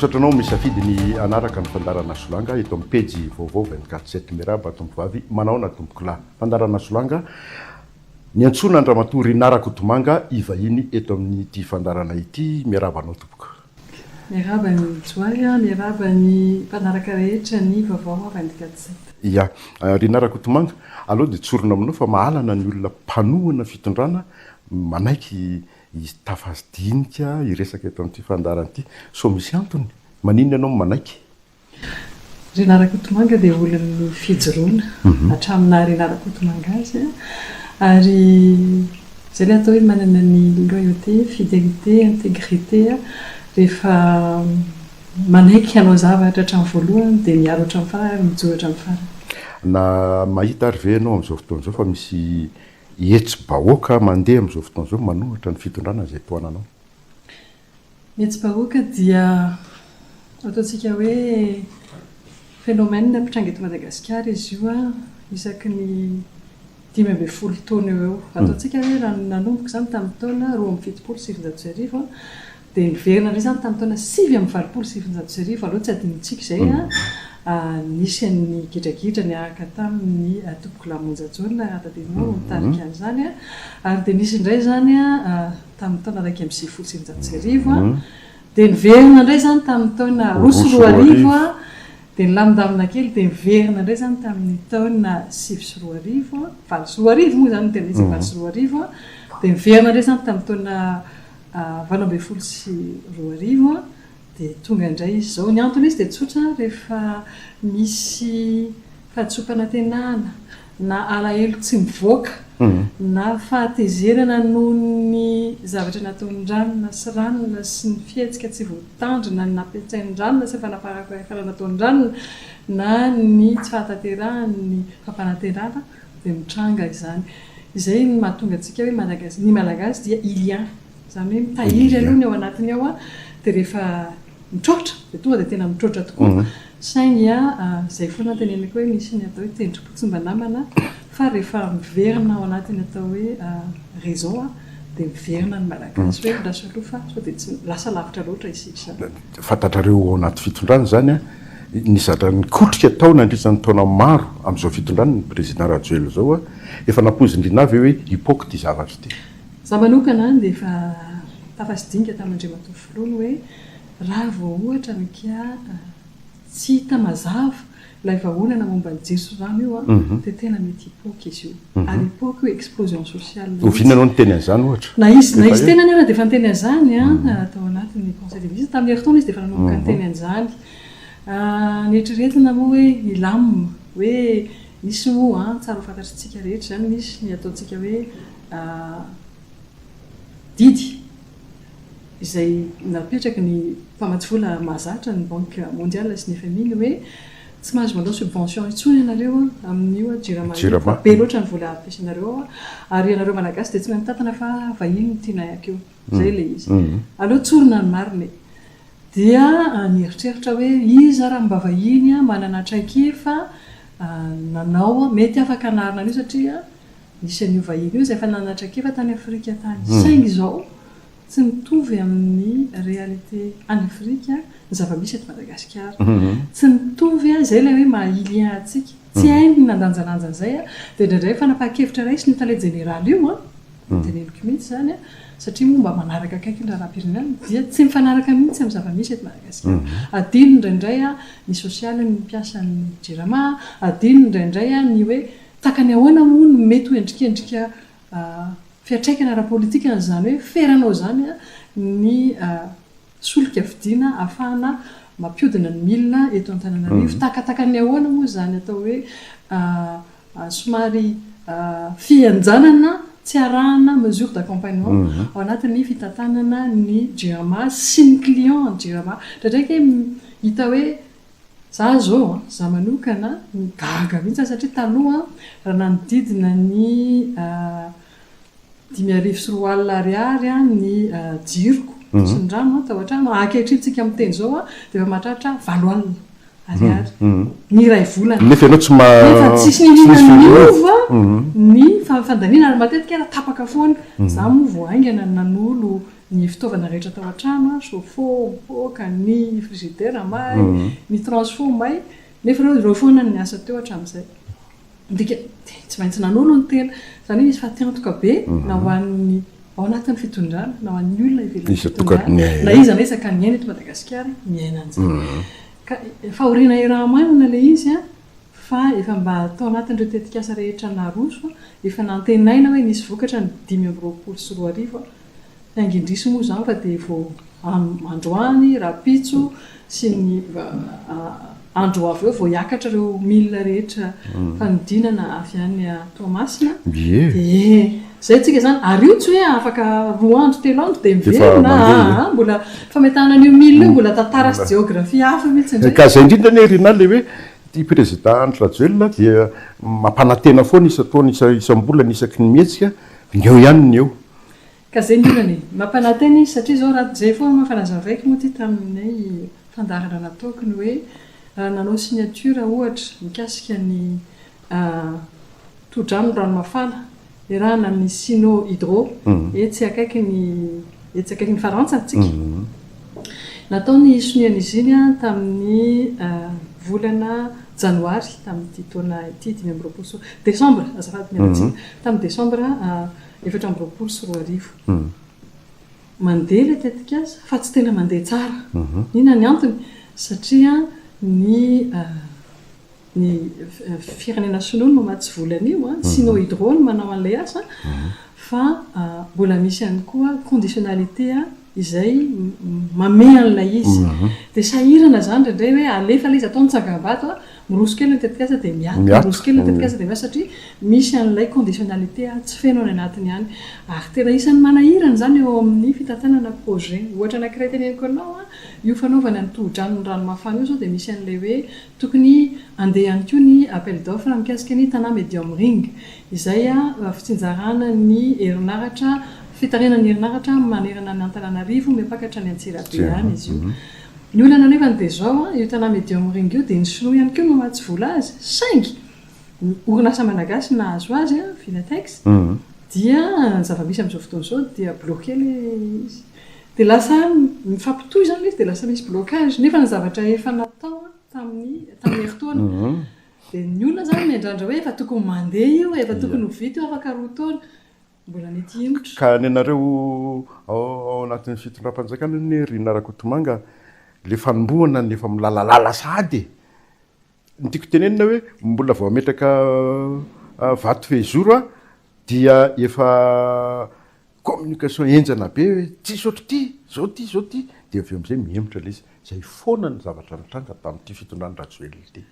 Satranao misafidy ny anaraka ny fandarana solanga eto amin'ny pejy vaovao 24/7 miraba tompom-bavy manao na tombokolà fandarana solanga ny antsona andramatory naraka Otomanga ivahiny eto amin'ity fandarana ity mirabanao tompoko. Miraba ny Joaria, miraba ny mpanaraka rehetra ny vaovao 24/7. Ya, ry naraka Otomanga, aloha dia tsorona aminao fa mahalana ny olona mpanohana fitondrana manaiky tafadinika iresaka eto amin'ity fandarana ity. So misy antony, maninona ianao manaiky? Ry naraka Otomanga dia olon'ny fijoroana hatramina ry naraka Otomanga azy ary izay ilay atao hoe manana ny loyauté, fidélité, intégrité rehefa manaiky hanao zavatra hatramin'ny voalohany dia miaro hatramin'ny farany, mijoro hatramin'ny farany. Na mahita ary ve ianao amin'izao fotoana izao fa misy hetsy-bahoaka mandeha amin'izao fotoana izao manohatra ny fitondrana izay toananao? Ny hetsy-bahoaka dia ataontsika hoe phénomène mitranga eto Madagasikara izy io isaky ny 15 taona eo. Ataontsika hoe raha nanomboka izany tamin'ny taona 2007 dia niverina indray izany tamin'ny taona 2027 aloha tsy adinitsika izay nisy ny gidragidra niaraka tamin'ny tompoko lamonjajaona atadinao mitarika an'izany ary dia nisy indray izany tamin'ny taona 2027 dia niverina indray izany tamin'ny taona 2020 dia nilamindamina kely dia niverina indray izany tamin'ny taona 2020 moa izany tena izy 2020 dia niverina indray izany tamin'ny taona 2022 dia tonga indray izy izao. Ny antony izy dia tsotra rehefa misy fahatsopana tenana na alahelo tsy mivoaka na fahatezerana noho ny zavatra nataon-dranona sy ranona sy ny fihetsika tsy voatandrina na nampiasain-dranona sy fanaparakarana nataon-dranona na ny tsy fahatanterahana ny fampananterana dia mitranga izany. Izay ny mahatonga antsika hoe ny malagasy dia ilien izany hoe mitahiry aloha ny ao anatiny ao dia rehefa mitrotra dia tonga dia tena mitrotra tokoa. Saingy izay foana teneniko hoe misy ny atao hoe tendrompo tsy mba namana fa rehefa miverina ao anatiny atao hoe réseau dia miverina ny malagasy hoe lasa aloha fa dia tsy lasa lavitra loatra isika. Fantatrareo ao anaty fitondrana izany ny zatra nikotrika tao nandrisan'ny taona maro amin'izao fitondrana ny président Rajoelina izao efa nampozindrina avy hoe hipoaka ity zavatra ity. Za manokana dia efa tafasidinika tamin'Andriamatoa Filoha hoe raha vao ohatra mikia tsy hita mazava ilay vahaolana momba ny jiro sy rano io dia tena mety hipoaka izy io. Ary hipoaka io explosion sociale. Ovinanao ny teny an'izany ohatra? Na izy tena ny dia efa ny teny an'izany atao anatin'ny conseil de ministre tamin'ny heritaona izy dia efa nanomboka ny teny an'izany. Ny eritreretina moa hoe ilamina hoe misy moa tsara ho fantatritsika rehetra izany misy ny ataontsika hoe didy izay napetraka ny mpamatsivola mahazatra ny banque mondiale sy ny FMI hoe tsy mahazo mandao subvention intsony ianareo amin'io jirama be loatra ny vola ampiasainareo ary ianareo malagasy dia tsy mahay mitantana fa vahiny ny tiana akeo izay ilay izy. Aleo tsorona ny marina dia nieritreritra hoe iza raha mba vahiny manana traikefa nanao mety afaka anarina an'io satria nisy an'io vahiny io izay efa nanana traikefa tany Afrika tany. Saingy izao tsy mitovy amin'ny réalité any Afrika ny zava-misy eto Madagasikara. Tsy mitovy izay ilay hoe maha-ilien antsika. Tsy hainy nandanjalanja izay dia indraindray fanapakevitra iray sy ny talent général io teneniko mihitsy izany satria moa mba manaraka akaiky ny raharaham-pirenena dia tsy mifanaraka mihitsy amin'ny zava-misy eto Madagasikara. Adino indraindray ny sosialy ny mpiasan'ny jirama, adino indraindray ny hoe takany ahoana moa no mety ho endrikendrika fiatraikana ara-politika n'izany hoe feranao izany ny solika vidiana ahafahana mampiodina ny milina eto Antananarivo. Takatakany ahoana moa izany atao hoe somary fianjanana tsy arahana mesure d'accompagnement ao anatin'ny fitantanana ny jirama sy ny client ny jirama. Ndraindraiky hita hoe za zao za manokana gaga mihitsy satria taloha raha nanodidina ny 5,4 ariary ny jiroko sy ny rano atao ohatrano ankehitriny tsika amin'ny teny izao dia efa mahatratra 4 ariary ny ray volana. Nefa ianao tsisy nihinana niova ny fandaniana ary matetika tapaka foana za moa voaingana nanolo ny fitaovana rehetra tao an-trano chauffe-eau mipoaka ny frigidaire may ny transfo may nefa reo foana ny asa teo hatramin'izay ndika tsy maintsy nanolo ny tena zany hoe misy fatiantoka be na ho an'ny ao anatin'ny fitondrana na ho an'ny olona ivelany fitondrana na izy anesaka ny aina eto Madagasikara miaina an'izay ka fahoriana iramanina le izy fa efa mba atao anatin'ireo tetikasa rehetra naroso efa nantenaina hoe nisy vokatra ny 524 haingindrisy moa zany fa dia vao androany rapitso sy ny andro avy eo vao hiakatra ireo milina rehetra fanodinana avy any Toamasina zay tsika zany ary io tsy hoe afaka 2 andro 3 andro dia miverina mbola fametahana an'io milina io mbola tantara sy géographie hafa mihitsy indray ka zay indrindra ny rinal hoe ty président Rajoelina dia mampanantena foana isa-taona isam-bolana isaky ny mihetsika eo ihany ny eo ka zay indrindrany mampanantena izy satria zao raha zay foana mafanazavaiko moa ty taminay fandarana nataoko ny hoe nanao signature ohatra mikasika ny todrano ranomafana le rahana ny sino hydro etsy akaiky ny Farantsa tsika natao ny sonian'izy iny tamin'ny volana janoary tamin'ity taona ity 2024 décembre azafady mialatsika tamin'ny décembre 2024 mandeha le tetikasa fa tsy tena mandeha tsara inona ny antony satria ny firenena sinoa no mamatsy volana io sino hydro no manao an'ilay asa fa mbola misy ihany koa conditionnalité izay mame an'ilay izy dia sahirana zany indray hoe alefa ilay izy atao nitsangam-bato miroso kely ny tetikasa dia miato miroso kely ny tetikasa dia miato satria misy an'ilay conditionnalité tsy feno any anatiny ihany ary tena isan'ny manahirana zany eo amin'ny fitantanana projet ohatra anankiray teneniko anao io fanaovana ny todrano ny ranomafana io zao dia misy an'ilay hoe tokony andeha ihany koa ny appel d'offre mikasika ny tanà medium ring izay fitsinjarana ny herinaratra fitarenany herinaratra manerana ny Antananarivo mipakatra ny Antsirabe any izy io ny olana nefa dia zao io tanà medium ring io dia ny sinoa ihany koa mamatsy vola azy saingy orinasa malagasy nahazo azy Vilatex dia zava-misy amin'izao fotoana izao dia bloqué le izy dia lasa mifampitohy zany izy dia lasa misy blocage nefa ny zavatra efa natao tamin'ny heritaona dia ny olona zany miandrandra hoe efa tokony mandeha io efa tokony ho vita io afaka 2 taona mbola mety himotra ka ny anareo ao anatin'ny fitondram-panjakana ny Rina Rakotomanga le fanombohana ny efa milalalala sady ny tiako tenenina hoe mbola vao ametraka vato fehizoro dia efa communication enjana be hoe tsy sotro zao ty dia avy amin'izay miemotra le izy zay foana ny zavatra nitranga tamin'ity fitondrany Rajoelina ity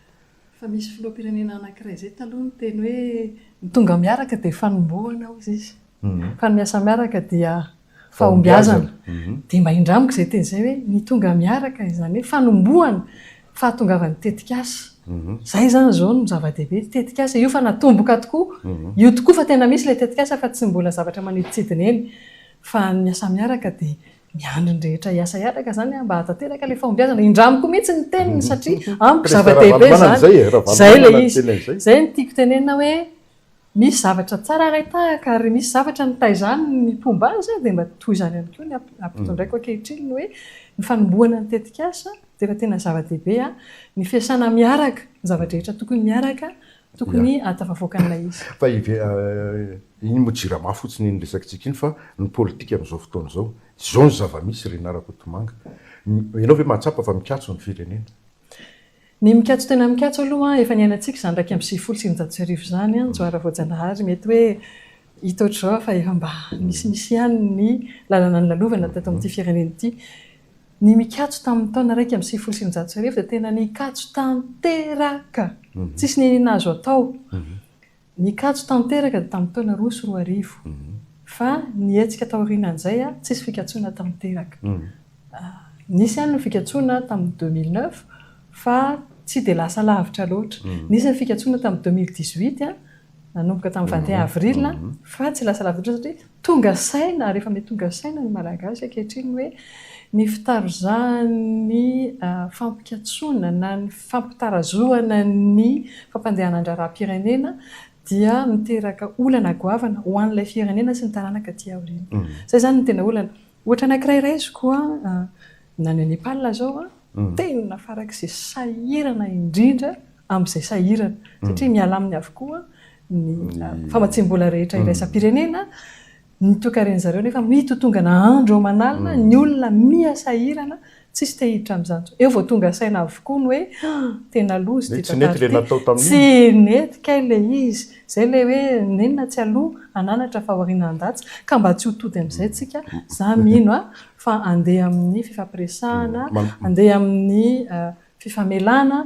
fa misy filoham-pirenena anankiray zay taloha ny teny hoe ny tonga miaraka dia fanombohana hozy izy fa ny miasa miaraka dia fahombiazana dia mba indramiko zay teny zay hoe ny tonga miaraka izany hoe fanombohana fahatongavan'ny tetikasa zay zany zao no zava-dehibe tetikasa io fa natomboka tokoa io tokoa fa tena misy le tetikasa fa tsy mbola zavatra maniditsidina eny fa ny miasa miaraka dia miandry ny rehetra hiasa iaraka zany mba hatateraka le fahombiazana indramiko mihitsy ny teniny satria amiko zava-dehibe zany zay le izy zay ny tiako tenenina hoe misy zavatra tsara araitahaka ary misy zavatra nitaizany ny pomba azy dia mba toy izany ihany koa ny ampitondraiko ankehitriny hoe ny fanombohana ny tetikasa dia efa tena zava-dehibe ny fiasana miaraka ny zavatra rehetra tokony miaraka tokony atafavoaka an'ilay izy fa iny mojirama fotsiny ny resakintsika iny fa ny politika amin'izao fotoana zao ny zava-misy Rina Rakotomanga ianao ve mahatsapa fa mikatso ny firenena ny mikatso tena mikatso aloha efa niainantsika zany 2019 zany Njoara Voajanahary mety hoe hita ohatr'izao fa efa mba misy ihany ny lalana ny lalovana tato amin'ity firenena ity ny mikatso tamin'ny taona 2019 dia tena nikatso tanteraka tsisy nenina azo atao nikatso tanteraka tamin'ny taona 2020 fa ny hetsika taorianan'izay tsisy fikatsoana tanteraka nisy ihany ny fikatsoana tamin'ny 2009 fa tsy dia lasa lavitra loatra nisy ny fikatsoana tamin'ny 2018 nanomboka tamin'ny 21 avril fa tsy lasa lavitra satria tonga saina ary efa mety tonga saina ny malagasy ankehitriny hoe ny fitarizany fampikatsoana na ny fampitarazoana ny fampandehanan-draharaha-pirenena dia miteraka olana goavana ho an'ilay firenena sy ny taranaka aty aoriana zay zany ny tena olana ohatra anankiray koa nany Nepal zao tena farak'izay sahirana indrindra amin'izay sahirana satria miala aminy avokoa ny famatsim-bola rehetra iraisam-pirenena nitokareny zareo nefa mitotongana andro manalina ny olona miasahirana tsisy te hiditra amin'izany eo vao tonga saina avokoa ny hoe tena lozy tsy nety le natao tamin'iny tsy nety kay le izy zay le hoe nenona tsy aloha ananatra fahorinan-datsy ka mba tsy ho tody amin'izay tsika za mino fa andeha amin'ny fifampiresahana andeha amin'ny fifamelana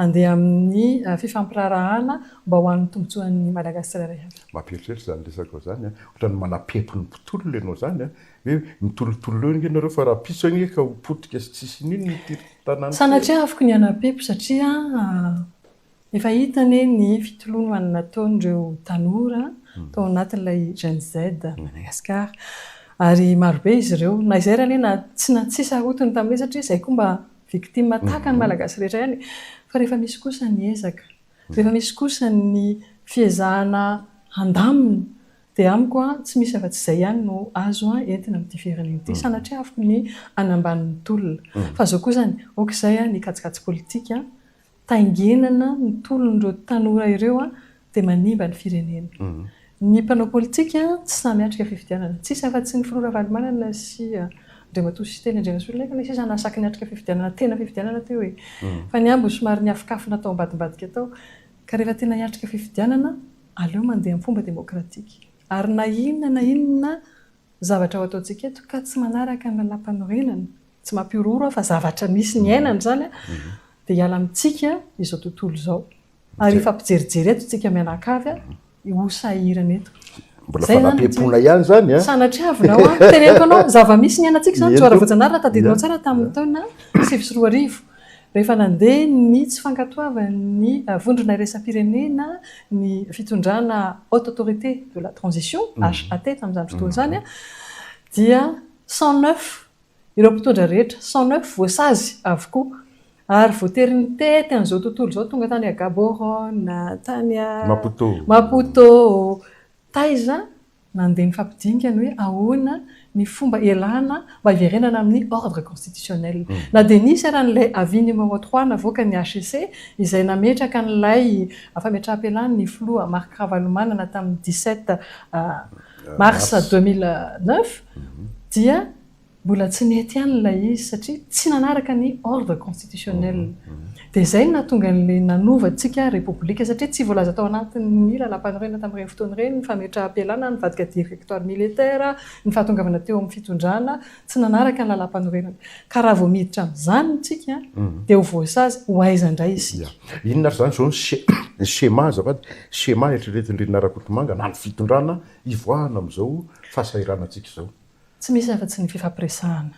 andeha amin'ny fifampirarahana mba ho an'ny tombotsoan'ny malagasy tsirairay avy mampieritreritra zany resaka zany ohatra ny manapepy ny mpitolona ianao zany hoe mitolotolo eo ianareo fa raha piso anie ka ho potika sy tsisy nino tanàna sanatria afaka ny anapepy satria efa hitany ny fitoloana nataon'ireo tanora tao anatin'ilay Gen Z Madagasikara ary marobe izy ireo na izay raha na tsy natsisarotiny tamin'ilay satria izay koa mba victime tahaka ny malagasy rehetra ihany fa rehefa misy kosa ny ezaka rehefa misy kosa ny fiezahana handamina dia amiko tsy misy afa-tsy izay ihany no azo entina amin'ity firenena ity sanatria afaka ny anambanin'ny tolona fa zao koa zany okizay ny katsikatsi politika taingenana ny tolon'ireo tanora ireo dia manimba ny firenena ny mpanao politika tsy samy hatrika fifidianana tsisy afa-tsy ny Flora Valomanana sy Andriamatoa sy teny Andriamasolona nefa sisa nasaky ny hatrika fifidianana tena fifidianana teo hoe fa ny ambo somary ny afokafo natao ambadimbadika tao ka rehefa tena hiatrika fifidianana aleo mandeha amin'ny fomba demokratika ary na inona zavatra ho ataontsika eto ka tsy manaraka ny lalam-panorenana tsy mampiororo fa zavatra misy ny ainana zany dia hiala amintsika izao tontolo izao ary efa mpijerijery eto tsika mianakavy ho sahirana eto mbola fanapepona ihany zany sanatria avinao teneniko anao zava-misy ny ainatsika zany tsoara vojanarina tadidinao tsara tamin'ny taona 2024 rehefa nandeha ny tsy fankatoavany vondrona iraisam-pirenena ny fitondrana haute autorité de la transition HAT tamin'izany fotoana zany dia 109 ireo mpitondra rehetra 109 voasazy avokoa ary voatery ny tety an'izao tontolo izao tonga tany a Gaborone tany Maputo taiza nandeha ny fampidinikany hoe ahoana ny fomba elana mba hiverenana amin'ny ordre constitutionnel na dia nisy raha n'ilay avis numéro 3 navoaka ny HCC izay nametraka n'ilay fametraha-pialana ny filoha Marc Ravalomanana tamin'ny 17 mars 2009 dia mbola tsy nety ihany ilay izy satria tsy nanaraka ny ordre constitutionnel dia izay nahatonga n'ilay nanovantsika repoblika satria tsy voalaza tao anatin'ny lalam-panorenana tamin'ireny fotoana ireny ny fametraha-pialana ny vadika directoire militaire ny fahatongavana teo amin'ny fitondrana tsy nanaraka ny lalam-panorenana ka raha vao miditra amin'izany tsika dia ho voasazy ho aizandray isika inona zany zao ny schéma azafady schéma eritreretin'ireny Narakotomanga na ny fitondrana ivoahana amin'izao fahasahiranantsika izao tsy misy afa-tsy ny fifampiresahana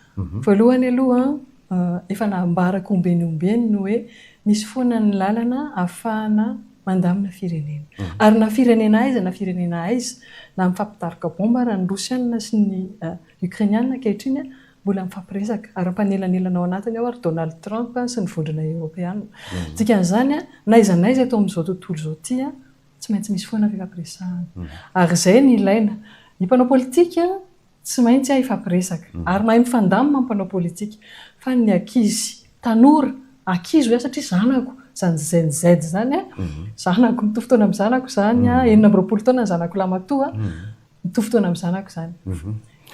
voalohany aloha efa nambaraka ombeny no hoe misy foana ny lalana ahafahana mandamina firenena ary na firenena aiza na firenena aiza na mifampitarika bomba raha ny Rosiana sy ny Ukrainiana ankehitriny mbola mifampiresaka ary mpanelanelana ao anatiny ao ary Donald Trump sy ny vondrona Europeana dikan'izany naiza eto amin'izao tontolo izao ty tsy maintsy misy foana fifampiresahana ary izay ny ilaina ny mpanao politika tsy maintsy ifampiresaka ary mahay mifandamina mpanao politika fa ny ankizy tanora ankizy hoe satria zanako zany ZZ zany zanako mitovy taona amin'ny zanako zany 19 taona ny zanako lamatoa mitovy taona amin'ny zanako zany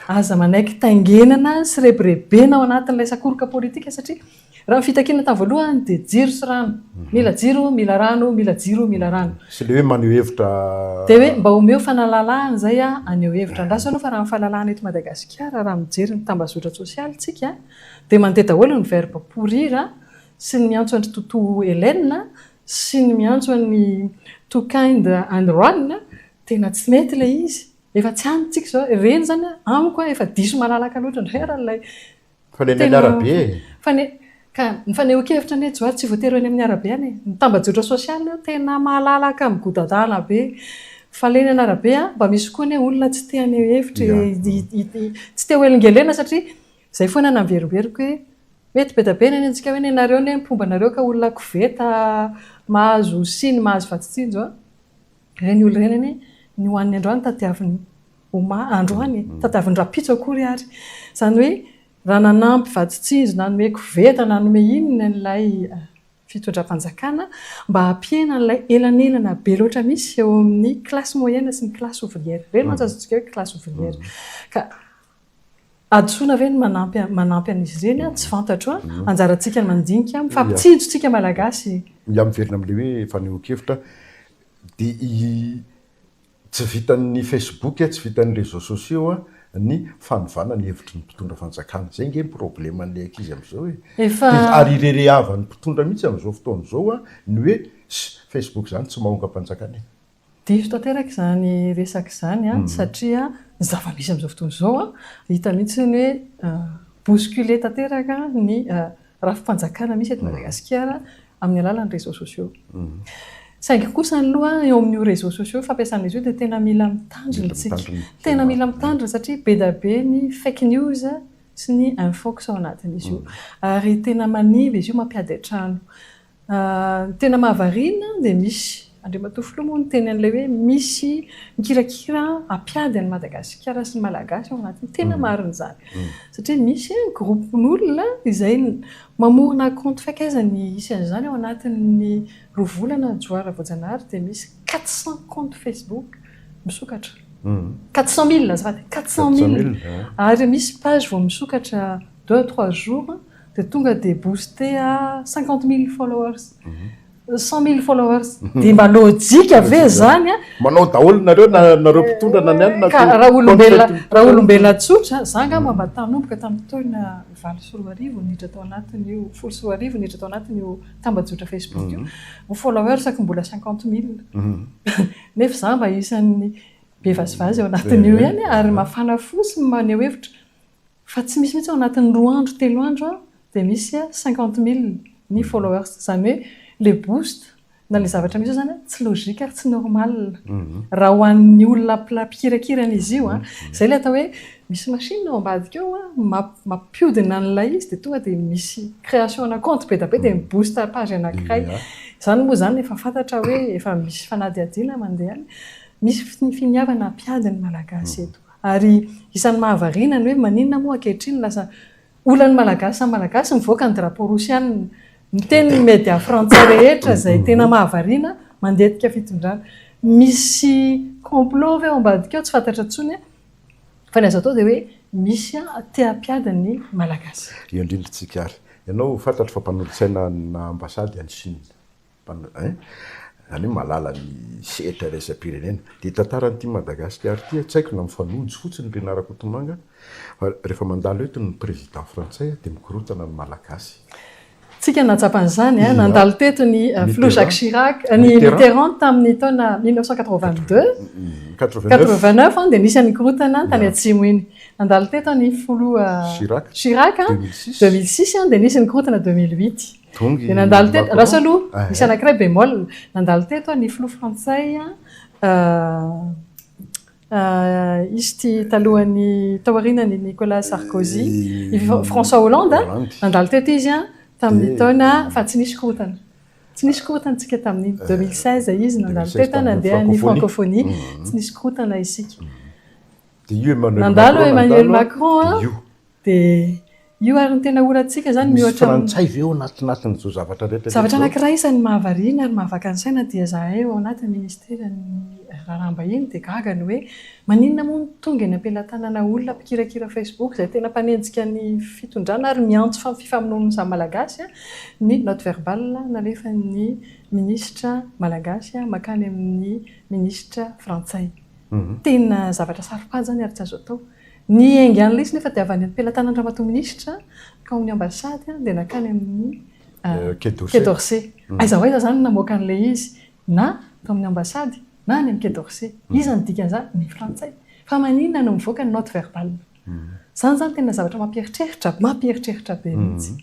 aza manaiky taingenana sy rebirebena ao anatin'ilay sakoroka politika satria raha fitakina tamin'ny voalohany dia jiro sy rano mila jiro mila rano mila jiro mila rano sy le hoe maneho hevitra dia hoe mba omeo fanalalahana zay aneho hevitra andraso aloha fa raha fahalalahana eto Madagasikara raha mijery ny tambazotra sosialy tsika dia mandeha daholo ny verbe pourrir sy ny miantso an'ny tontolo Hélène sy ny miantso an'ny to kind and run tena tsy mety ilay izy efa tsy anytsika zao ireny zany amiko efa diso malalaka loatra ndray raha ilay fanenany arabe ka ny fanehoan-kevitra ny joary tsy voatery any amin'ny arabe any ny tambajotra sosialy tena malalaka migodadana be fa leny any arabe mba misy koa ny olona tsy te haneho hevitra tsy te ho elingelena satria izay foana namiveriberiko hoe mety betabe ny antsika hoe nareo ny mpombanareo ka olona koveta mahazo siny mahazo vatsinjo ireny olo ireny ny hoan'ny androany tadiaviny androany tadiavin-drapitso akory ary zany hoe raha nanampy vaditsinjo nanome koveta nanome inona n'ilay fitondram-panjakana mba hampiena n'ilay elanelana be loatra misy eo amin'ny klasy moyenne sy ny klasy ouvrière reny mantsy azontsika hoe klasy ouvrière ka adosoana ve ny manampy an'izy ireny tsy fantatro anjarantsika mandinika mifampitsinjotsika malagasy miverina amin'le hoe fanehoan-kevitra dia tsy vitan'ny Facebook tsy vitan'ny réseaux sociaux ny fanovana ny hevitry ny mpitondra fanjakana zay nge problème an'le ankizy amin'izao hoe ary irerehavan'ny mpitondra mihitsy amin'izao fotoana izao ny hoe Facebook zany tsy mahonga mpanjakana diso tanteraka zany resaka zany satria ny zava-misy amin'izao fotoana izao hita mihitsy ny hoe bousculé tanteraka ny rafim-panjakana misy eto Madagasikara amin'ny alalan'ny réseaux sociaux saingy kosa ny loha eo amin'io réseaux sociaux fampiasan'izy io dia tena mila mitandrina tsika tena mila mitandrina satria be da be ny fake news sy ny infox ao anatin'izy io ary tena manimba izy io mampiady an-trano tena mahavariana dia misy andriamatoa moa ny teny an'ilay hoe misy mikirakira ampiady any Madagasikara sy ny malagasy ao anatiny tena marina zany satria misy groupen'olona izay mamorona compte fake aizany isan'izany ao anatin'ny roa volana joara voajanahary dia misy 400 compte Facebook misokatra 400 000 azafady 400 000 ary misy page vao misokatra 2-3 jours dia tonga dia boosté à 50 000 followers 100 000 followers dia mba lojika ve zany manao daholo nareo mpitondra nanianina raha olombelona tsotra zanga mba tanomboka tamin'ny taona 24 niditra tao anatin'io 14 niditra tao anatin'io tambajotra Facebook io ny followers saky mbola 50 000 nefa za mba isan'ny be vazivazy ao anatin'io ihany ary mafana fosy maneho hevitra fa tsy misy mihitsy ao anatin'ny 2 andro 3 andro dia misy 50 000 ny followers zany hoe le boost na le zavatra misy zany tsy logique ary tsy normal raha ho an'ny olona mpikirakirana io zay le atao hoe misy machine ao ambadika eo mampiodina an'ilay izy dia tonga dia misy création na compte be da be dia miboost page anankiray zany moa zany efa fantatra hoe efa misy fanadihadiana mandeha any misy finiavana ampiady ny malagasy eto ary isan'ny mahavariana ny hoe maninona moa ankehitriny lasa olany malagasy mivoaka ny drapeau rosiana ny teny média frantsay rehetra zay tena mahavariana mandetika fitondrana misy complot ve ao ambadika eo tsy fantatra tsony fa ny azo atao dia hoe misy te-hampiady ny malagasy io indrindritsika ary ianao fantatra fa mpanolotsaina na ambasady any Chine any malala ny sehatra raisam-pirenena dia tantaran'ity Madagasikara ty tsy haiko na mifanojo fotsiny le Narakotomanga rehefa mandalo eto ny président frantsay dia mikorotana ny malagasy tsika natsapan'izany nandalo teto ny Flou Jacques Chirac ny Mitterrand tamin'ny taona 1982 89 dia nisy nikorotana tany atsimo iny nandalo teto ny Flou Chirac 2006 dia nisy nikorotana 2008 dia nandalo teto rasa aloha misy anankiray bémol nandalo teto ny Flou frantsay izy ty talohan'ny taorianany Nicolas Sarkozy François Hollande nandalo teto izy tamin'ny taona fa tsy nisy korotana tsika tamin'ny 2016 izy nandalo teto nandeha ny francophonie tsy nisy korotana isika nandalo Emmanuel Macron dia io ary ny tena olantsika zany mihoatra frantsay ve eo anatin'izao zavatra anankiray isan'ny mahavariana ary mahavaka ny saina dia zahay eo anatin'ny ministeran'ny raharaham-bahiny dia gaga ny hoe maninona moa ny tonga ny ampelantanana olona mpikirakira Facebook zay tena mpanenjika ny fitondrana ary miantso fa fifamonoana za malagasy ny note verbale nalefa ny ministra malagasy makany amin'ny ministra frantsay tena zavatra saropady zany ary tsy azo atao ny aingy an'ilay izy nefa dia avy any ampelantanandramatoa ministra ka amin'ny ambasady dia nakany amin'ny Quai d'Orsay aiza ho aiza zany namoaka an'ilay izy na tao amin'ny ambasady na any amin'ny Quai d'Orsay izy ny dikan'izany ny frantsay fa maninona no mivoaka ny note verbale zany tena zavatra mampieritreritra be mihitsy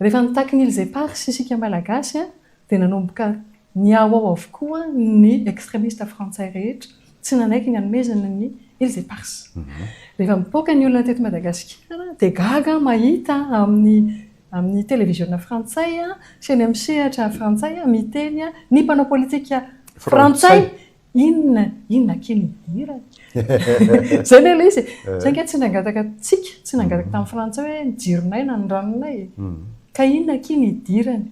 rehefa nitaky ny Îles Éparses isika malagasy dia nanomboka ny ao avokoa ny extrémiste frantsay rehetra tsy nanaiky ny anomezana ny Îles Éparses rehefa mipoaka ny olona teto Madagasikara dia gaga mahita amin'ny télévisionna frantsay sy any amin'ny sehatra frantsay miteny ny mpanao politika frantsay inona kiny idirany zay le ilay izy zay nge tsy nangataka tsika tsy nangataka tamin'ny frantsay hoe nijironay na ny ranonay ka inona kiny idirany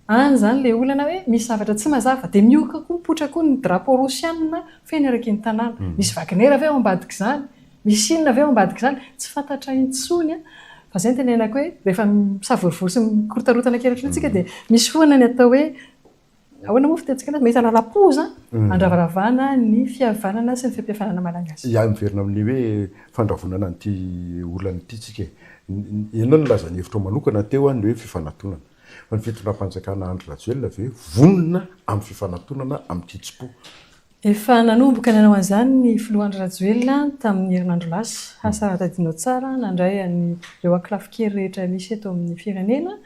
any zany le olana hoe misy zavatra tsy mazava dia mioka koa mipotra koa ny drapeau rosianina feny araky ny tanàna misy vakinera avy ao ambadika izany misy inona avy ao ambadika izany tsy fantatra intsony fa zay ny tenenako hoe rehefa misavorivory sy mikorotarotana keratra antsika dia misy foana ny atao hoe ahoana moa fitentsika anazy mahita lalapoza andravaravana ny fihavanana sy ny fiampiafanana malagasy ia miverina amin'ny hoe fandravonana nyity olana ity tsika ianao ny lazany hevitra manokana teo any hoe fifanantonana fa ny fitondram-panjakana Andry Rajoelina ve vonona amin'ny fifanantonana amin'ny tsipo efa nanomboka nanao an'izany ny filoha Andry Rajoelina tamin'ny herinandro lasa asa tadinao tsara nandray ireo aklafikely rehetra misy eto amin'ny firenena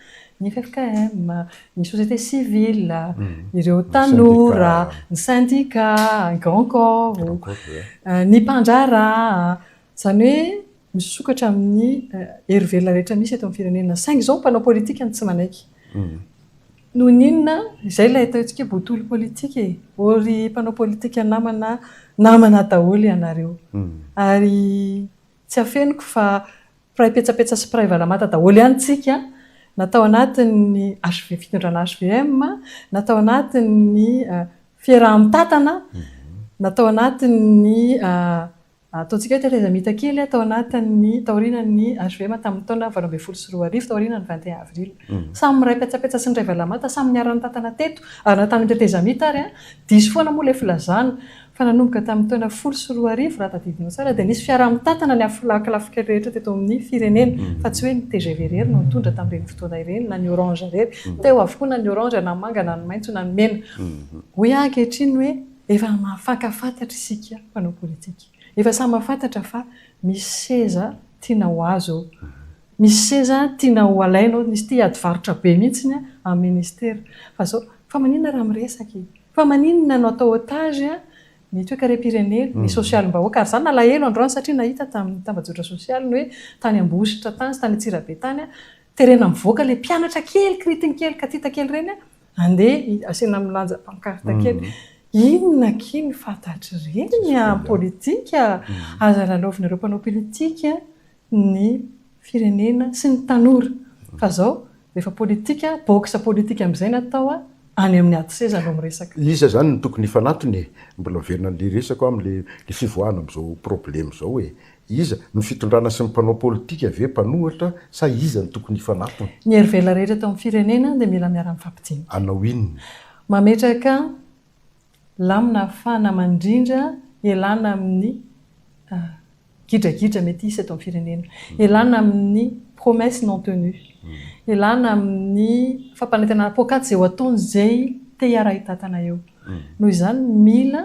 ny FFKM, ny société civile, ireo tanora, ny syndicat, ny grand corps, ny mpandrara zany hoe misokatra amin'ny hery velona rehetra misy eto amin'ny firenena saingy izao mpanao politika ny tsy manaiky noho ninona izay ilay ataontsika botolo politika ory mpanao politika namana daholo ianareo ary tsy afeniko fa piray petsapetsa sy piray valamata daholo ihany tsika natao anatin'ny fitondrana HVM natao anatin'ny fiaraha-mitatana natao anatin'ny ataontsika hoe tehirizamita kely atao anatin'ny taorinan'ny HVM tamin'ny taona 2024 taorinan'ny 21 avril samy miray petsapetsa sy ny ray valamata samy miarany tatana teto ary natamin'ny tehirizamita ary diso foana moa ilay filazana fa nanomboka tamin'ny taona 2024 raha tadidinao tsara dia nisy fiaraha-mitantana ny afilakilafikely rehetra teto amin'ny firenena fa tsy hoe ny TGV rery no mitondra tamin'ireny fotoana ireny na ny orange rery teo avokoa na ny orange na ny manga na ny maitso na ny mena hoy ankehitriny hoe efa mahafankafantatra isika mpanao politika efa samy mahafantatra fa misy seza tiana ho azo misy seza tiana ho alainao nisy tia adivarotra be mihitsiny amin'ny ministera fa zao fa maninona raha miresaka fa maninona no atao otage ny toe-karem-pirenena ny sosialim-bahoaka ary zany nalahelo androany satria nahita tamin'ny tambajotra sosialy ny hoe tany Ambositra tany sy tany Antsirabe tany terena mivoaka le mpianatra kely kritina kely katita kely reny andeha asiana milanja pankarta kely inona kiny fantatry reny politika aza lalaovinareo mpanao politika ny firenena sy ny tanora fa zao rehefa politika boksa politika amin'izay natao any amin'ny ady seza no miresaka iza zany ny tokony hifanatony mbola verina le resako amin'le fivoahana amin'izao problème zao hoe iza ny fitondrana sy ny mpanao politika ve mpanohatra sa iza ny tokony hifanatony ny hery velona rehetra tao amin'ny firenena dia mila miara mifampidiana anao inona mametraka lamina fana mandrindra elana amin'ny gidragidra mety isy eto amin'ny firenena elana amin'ny promesse non tenue elana amin'ny fampanetana pôkaty izay ho ataony izay te hiara-hitatana eo noho izany mila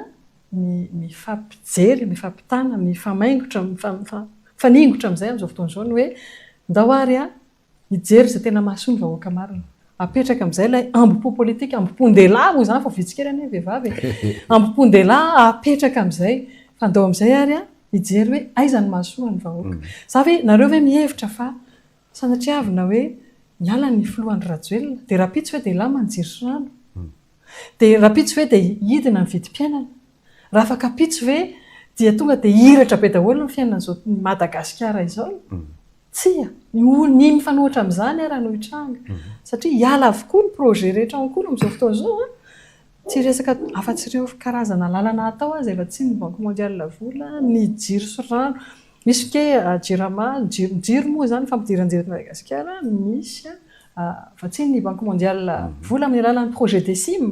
mifampijery mifampitana mifamaingotra mifaningotra amin'izay amin'izao fotoana izao ny hoe ndao ary hijery izay tena mahasoa ny vahoaka marina apetraka amin'izay ilay ambopo politika ambopon-dehilahy moa izany fa vitsika any vehivavy ambopon-dehilahy apetraka amin'izay fa ndao amin'izay ary hijery hoe aiza ny mahasoa ny vahoaka za ve nareo ve mihevitra fa sanatriavina hoe miala ny filoha Andry Rajoelina dia rapitsy hoe dehilahy manjiry sorano dia rapitsy hoe dia hidina ny vidim-piainana raha afaka pitsy hoe dia tonga dia hiratra be daholo ny fiainan'izao Madagasikara izao tsia ny mifanohitra amin'izany raha no hitranga satria hiala avokoa ny projet rehetra ankory amin'izao fotoana izao tsy resaka afa-tsireo karazana lalana atao azy efa tsy ny banque mondiale vola ny jiro sy rano misy ke jirama jiro moa zany fampidiran-jiro Madagasikara misy fa tsy ny banque mondiale vola amin'ny alalan'ny projet Decime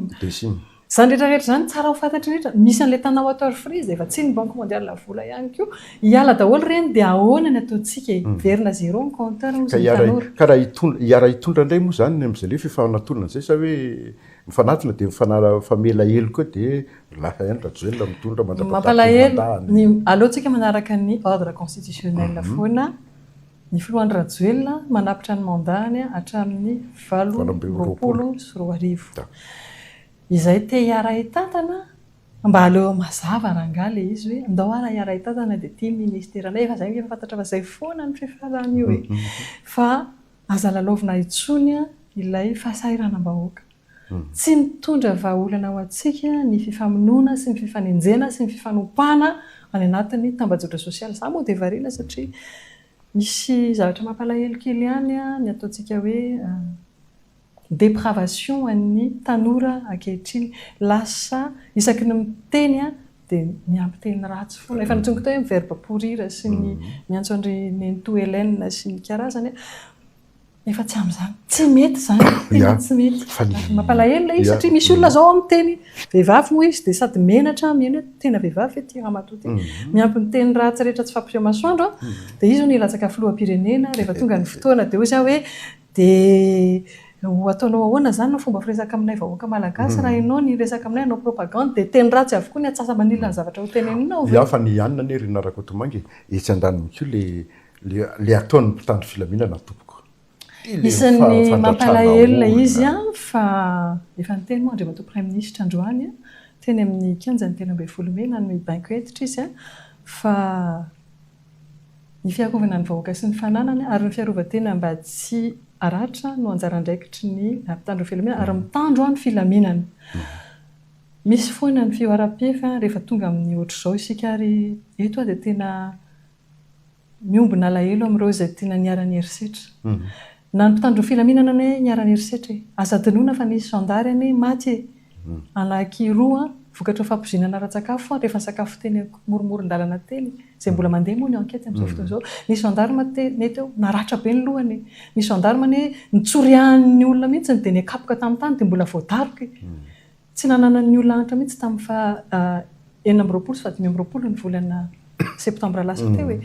zany rehetrarehetra zany tsara ho fantatry rehetra misy an'ilay tana water free efa tsy ny banque mondiale vola ihany koa hiala daholo reny dia ahoana ny ataontsika verina zéro ny compteur ka raha hiara hitondra indray moa zany amin'izay le fifanantonana zay sa hoe mifanatona dia famela helo koa dia lafa ihany Rajoelina mitondra mampalahelo aleontsika manaraka ny ordre constitutionnel foana ny filoha Andry Rajoelina manapitra ny mandany hatramin'ny 2024 izay te hiara-hitatana mba aleo mazava rangaha le izy hoe ndao ara hiara-hitatana dia tia ministeranay efa zay efa fantatra fa zay foana ny fifarana io fa aza lalaovina itsony ilay fahasahiranam-bahoaka tsy mitondra vahaolana ao antsika ny fifamonoana sy ny fifanenjena sy ny fifanompana any anatin'ny tambajotra sosialy. Za moa dia varina satria misy zavatra mampalahelo kely ihany ny ataontsika hoe dépravation an'ny tanora ankehitriny. Lasa isaky ny miteny dia miampiteny ratsy foana. Efa nitsongo teo hoe verbe pourrir sy ny miantso an'ry Nento Hélène sy ny karazany efa tsy amin'izany. Tsy mety zany, tena tsy mety. Mampalahelo ilay izy satria misy olona zao miteny vehivavy moa izy dia sady menatra miheno hoe tena vehivavy hoe tia ramatoa ty. Miampy miteny ratsy rehetra tsy fampiseho masoandro dia izy no ilatsaka filoham-pirenena rehefa tonga ny fotoana dia hoy hoe dia ho ataonao ahoana zany no fomba firesaka aminay vahoaka malagasy raha ianao ny resaka aminay anao propagande dia teny ratsy avokoa ny atsasa manilina ny zavatra ho teneninao. Ia fa ny anina anie ry Narakotomangy etsy an-daniny koa le ataon'ny mpitandro filaminana tompoko. Isan'ny mampalahelo izy fa efa niteny moa Andriamatoa Prime Ministre androany teny amin'ny 15 telo ambin'ny folo May nanome banquette izy fa ny fiarovana ny vahoaka sy ny fananany ary ny fiarovan-tena mba tsy aratra no anjaran-draikitry ny mpitandro filaminana ary mitandro ny filaminana. Misy foana ny fioaram-pefy rehefa tonga amin'ny ohatr'izao isika ary eto dia tena miombona alahelo amin'ireo izay tena niara-ny herisetra. Na ny mpitandro filaminana ny niara-ny herisetra azadinoana fa nisy zandary any maty anaky-roa vokatra fampizinana ara-tsakafo rehefa sakafo teny moromoron-dalana teny izay mbola mandeha moa ny ankety amin'izao fotoana izao. Nisy zandarma mety eo naratra be ny lohany. Nisy zandarma nitsorian'ny olona mihitsy dia nikapoka tamin'ny tany dia mbola voadaroka. Tsy nanana ny olona anatra mihitsy tamin'ny 9 sy 5 ny volana septambra lasa teo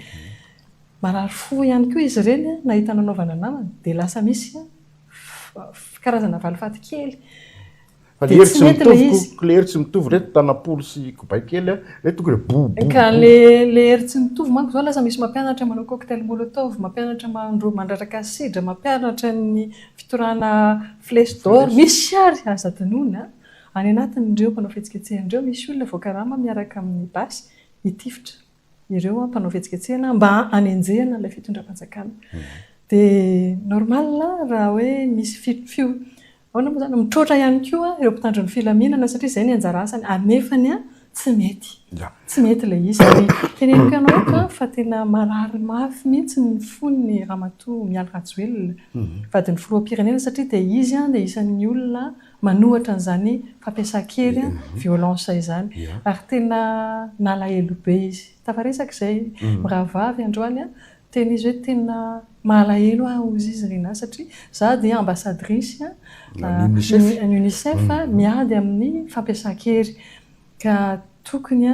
marary fo ihany koa izy ireny nahita nanaovana namana dia lasa misy karazana valifaty kely. Le hery tsy mitovy reto tanapolo sy kobay kely reto tonga bobo. Ka le hery tsy mitovy manko zao lasa misy mampianatra manao cocktail molotov, mampianatra mandraraka sidra, mampianatra ny fitorana flèche d'or. Misy ary azadinoana any anatin'ireo mpanao fihetsiketsehana misy olona voakarama miaraka amin'ny basy hitifitra ireo mpanao fihetsiketsehana mba hanenjehana ilay fitondram-panjakana. Dia normal raha hoe misy mitroatra ihany koa ireo mpitandro ny filaminana satria izay ny anjara asany anefany tsy mety. Tsy mety ilay izy. Ary teneniko ianao fa tena marary mafy mihitsy ny fon'ny Ramatoa Mialy Rajoelina vadin'ny filoham-pirenena satria dia izy dia isan'ny olona manohatra an'izany fampiasakely violence izany ary tena nalahelo be izy. Tafaresaka izay mirahavavy androany tena izy hoe tena malahelo hozy izy rina satria za dia ambassadrice ny UNICEF miady amin'ny fampiasakely ka tokony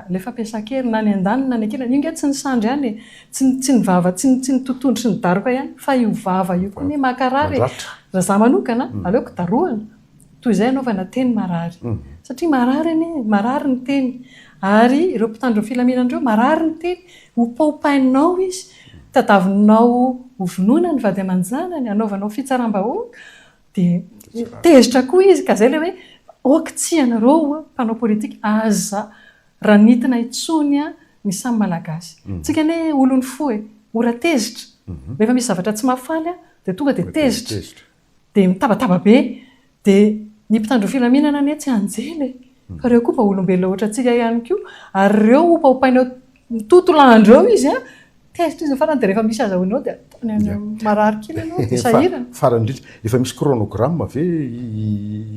ilay fampiasakely na ny an-daniny na ny ankilany io nge tsy ny sandry ihany tsy ny vava tsy ny totontry ny daroka ihany fa io vava io koa ny makarary raha za manokana aleoko daroana toy izay anaovana teny marary satria marary ny teny ary ireo mpitandro filaminan'ireo marary ny teny hopaopainao izy tadavinao hovonoina ny vady aman-janany anaovanao fitsaram-bahoaka dia tezitra koa izy ka zay ilay hoe oka tsy ianareo mpanao politika aza ranitina itsony ny samy malagasy. Tsika ane olony fo ora tezitra rehefa misy zavatra tsy mahafaly dia tonga dia tezitra dia mitabataba be dia ny mpitandro filaminana ane tsy anjely fa ireo koa mba olombelona ohatra antsika ihany koa ary ireo hopahopainao totolandreo izy tezitra izy farany dia rehefa misy azahoanao dia marary kely ianao dia sahirana. Farany indrindra efa misy chronogramme ve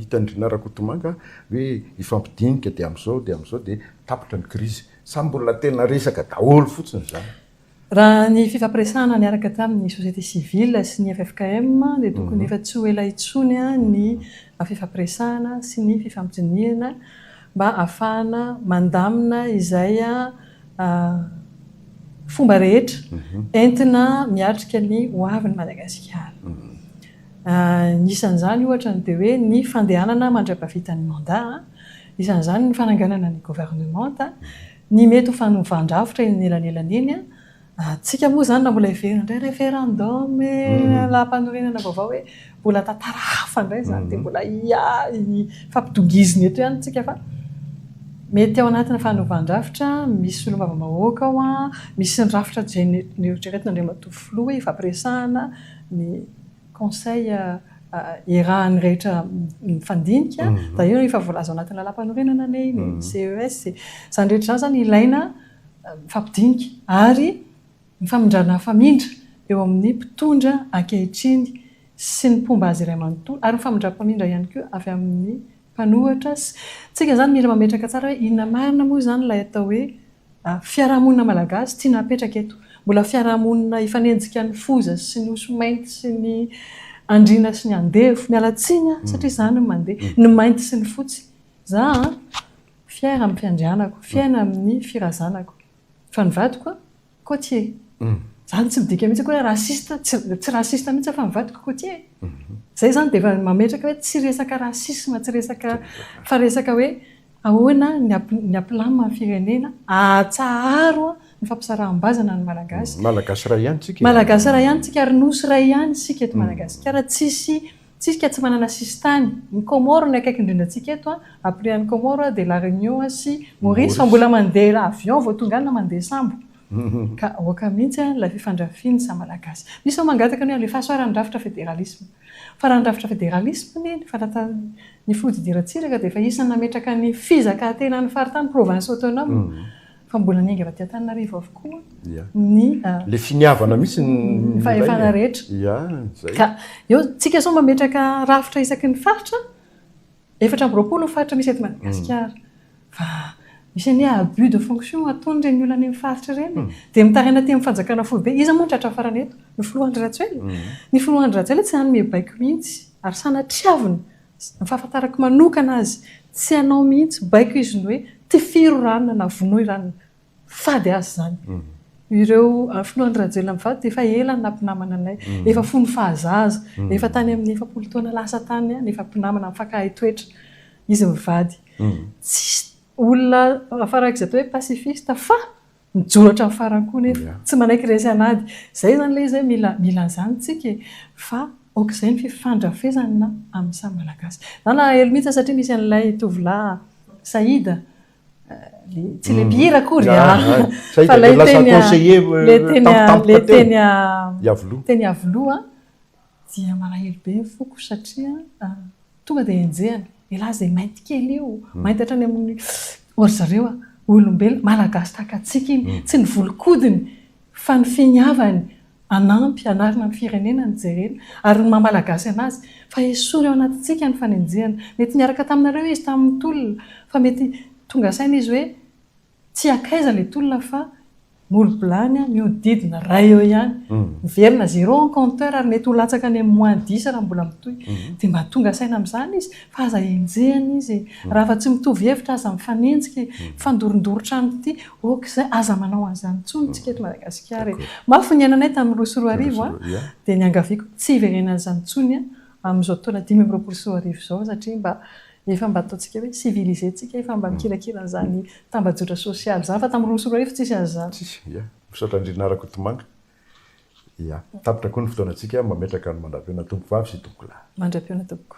hitandry Narakotomanga hoe ifampidinika dia amin'izao dia tapitra ny krizy sa mbola tena resaka daholo fotsiny izany. Raha ny fifampiresahana niaraka tamin'ny société civile sy ny FFKM dia tokony efa tsy ho ela itsony ny fifampiresahana sy ny fifampijiniana mba ahafahana mandamina izay fomba rehetra entina miatrika ny hoavin'ny Madagasikara. Isan'izany ohatra dia hoe ny fandehanana mandra-pahavitan'ny mandat, isan'izany ny fananganana ny gouvernement, ny mety ho fanovandravitra eny elanelany eny. Tsika moa izany na mbola hiverina indray référendum lahampanorenana vaovao hoe mbola tantara hafa indray izany dia mbola fampidongiziny eto ihany tsika fa mety ao anatina fanovandravitra misy solom-bava-mahoaka ao misy ny rafitra izay nieritreretina Andriamatoa filoha hoe ifampiresahana ny conseil irahany rehetra mifandinika da io efa voalaza ao anatin'ny lalam-panorenana ne iny CES zany rehetra zany ilaina mifampidinika ary mifamindrana famindra eo amin'ny mpitondra ankehitriny sy ny mpomba azy iray manontolo ary mifamindram-pamindra ihany koa avy amin'ny mpanohatra tsika zany mila mametraka tsara hoe inona marina moa zany ilay atao hoe fiarahamonina malagasy tia napetraka eto mbola fiarahamonina ifanenjika ny foza sy ny osomainty sy ny andrina sy ny andevo mialatsiny satria zany ny mandeha ny mainty sy ny fotsy za fiaira amin'ny fiandrianako fiaina amin'ny firazanako fa ny vadiko côtier zany tsy midika mihitsy koa rasista tsy rasista mihitsy fa mivadika côtier zay zany de efa mametraka hoe tsy resaka rasisma tsy resaka fa resaka hoe ahoana ny ampilama ny firenena atsaharo ny fampisaraham-bazana ny malagasy malagasy ray ihany tsika malagasy ray ihany tsika ary nosy ray ihany sika eto Madagasikara tsisika tsy manana sistany ny Comore ny akaiky indrindratsika eto après ny Comore de la Réunion sy Maurice fa mbola mandeha avion vao tonga na mandeha sambo ka oka mihitsy la fifandrafiny sa malagasy misy mangataka ny le fahasoaran-drafitra fédéralisme fa rahan-drafitra fédéralisme fa ny fodidirantsiraka de efa isany nametraka ny fizakantena ny faritany province autonome fa mbola niainga avy Antananarivo avokoa ny le finiavana misy ny fahefana rehetra ka eo tsika sao mametraka rafitra isaky ny faritra 420 faritra misy eto Madagasikara fa misy ny abus de fonction ataony reny olona ny faritra reny de mitaraina ty amin'ny fanjakana foibe iza moa ny tratra farany eto ny Filohandry Rajoelina ny Filohandry Rajoelina tsy hanome baiko mihitsy ary sanatriavina ny fahafantarako manokana azy tsy hanao mihitsy baiko izy ny hoe ty firo ranona na vonoy ranona fady azy zany ireo Filohandry Rajoelina mivady de efa ela nampinamana anay efa fony fahazaza efa tany amin'ny 7 taona lasa tany nefa mpinamana mifakahay toetra izy mivady tsy olona afarak'izay atao hoe pacifiste fa mijoratra amin'ny farany koa nefa tsy manaiky resy anady zay zany le zay mila zany tsika fa okizay ny fifandrafezana amin'ny samy malagasy na elo mihitsy satria misy an'ilay tovolahy Saïda tsy le mpihira akory fa lay teny avoloa dia malahelo be foko satria tonga de enjehana ela zay mainty kely io mainty hatrany amin'ny ory zareo olombelo malagasy takatsika iny tsy ny volokodiny fa ny finiavany anampy anarina ny firenena ny jerena ary ny mamalagasy anazy fa esory ao anatintsika ny fanenjehana mety niaraka taminareo izy tamin'ny tolona fa mety tonga saina izy hoe tsy akaiza le tolona fa moloblany miodidina ray eo ihany miverina 0 en compteur ary mety ho latsaka any amin'ny moins 10 raha mbola mitoy de mba tonga saina amin'izany izy fa aza enjehana izy raha fa tsy mitovy hevitra aza mifanenjika fandorondorotra any ity okizay aza manao an'izany tsony tsika eto Madagasikara mafy ny ainanay tamin'ny 2021 de ny angaviako tsy hiverenana an'izany tsony amin'izao taona 2020 zao satria mba efa mba ataontsika hoe civilisé tsika efa mba mikirakira zany tambajotra sosialy zany fa tamin'ny 2020 tsisy an'izany misaotra andrinara Kotomanga tapitra koa ny fotoanantsika mametraka ny mandra-piona tompo vavy sy tompo lahy mandra-piona tompoko